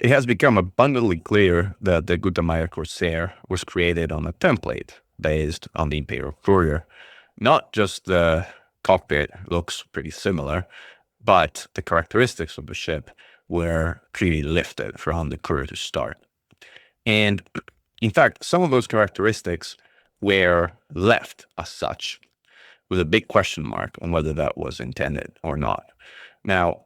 It has become abundantly clear that the Gutamaya Corsair was created on a template based on the Imperial Courier. Not just the cockpit looks pretty similar, but the characteristics of the ship were clearly lifted from the Courier to start. And in fact, some of those characteristics were left as such, with a big question mark on whether that was intended or not. Now,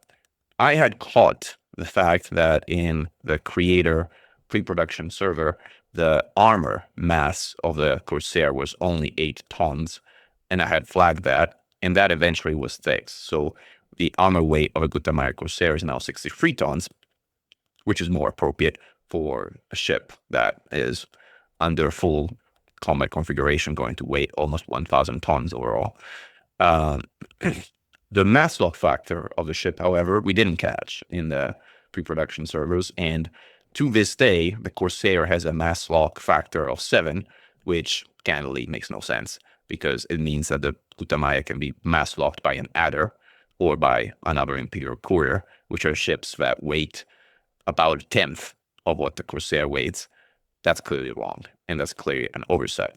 I had caught the fact that in the creator pre-production server, the armor mass of the Corsair was only 8 tons, and I had flagged that, and that eventually was fixed. So the armor weight of a Gutamaya Corsair is now 63 tons, which is more appropriate for a ship that is under full combat configuration, going to weigh almost 1,000 tons overall. The mass lock factor of the ship, however, we didn't catch in the pre-production servers. And to this day, the Corsair has a mass lock factor of 7, which candidly makes no sense because it means that the Gutamaya can be mass locked by an adder or by another Imperial Courier, which are ships that weight about a tenth of what the Corsair weighs. That's clearly wrong, and that's clearly an oversight.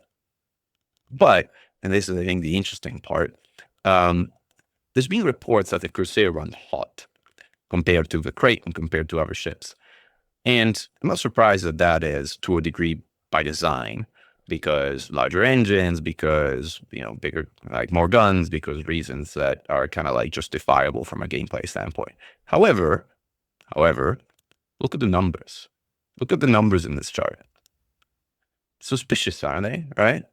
But, and this is, I think, the interesting part, there's been reports that the Corsair runs hot compared to the Crate and compared to other ships. And I'm not surprised that that is, to a degree, by design, because larger engines, because, bigger, like more guns, because reasons that are kind of like justifiable from a gameplay standpoint. However, look at the numbers. Look at the numbers in this chart. Suspicious, aren't they? Right?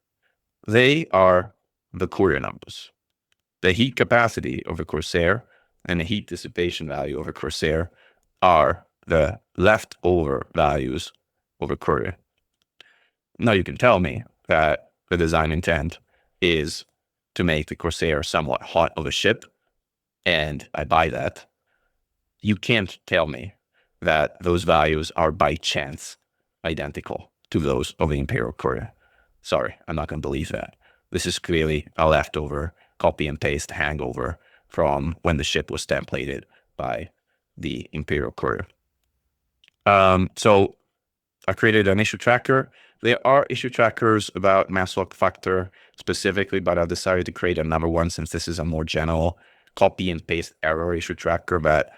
They are the Courier numbers. The heat capacity of a Corsair and the heat dissipation value of a Corsair are the leftover values of a Courier. Now you can tell me that the design intent is to make the Corsair somewhat hot of a ship, and I buy that. You can't tell me that those values are by chance identical to those of the Imperial Courier. Sorry, I'm not going to believe that. This is clearly a leftover copy and paste hangover from when the ship was templated by the Imperial Courier. So I created an issue tracker. There are issue trackers about mass lock factor specifically, but I decided to create another one since this is a more general copy and paste error issue tracker that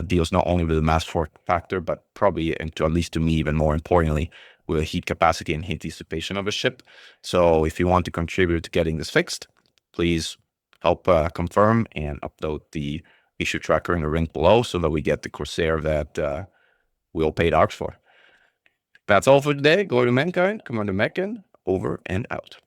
deals not only with the mass lock factor, but probably, and to at least to me, even more importantly, with heat capacity and heat dissipation of a ship. So if you want to contribute to getting this fixed, please help confirm and upload the issue tracker in the link below so that we get the Corsair that we all paid ARX for. That's all for today. Go to Mankind, Commander Mechan, over and out.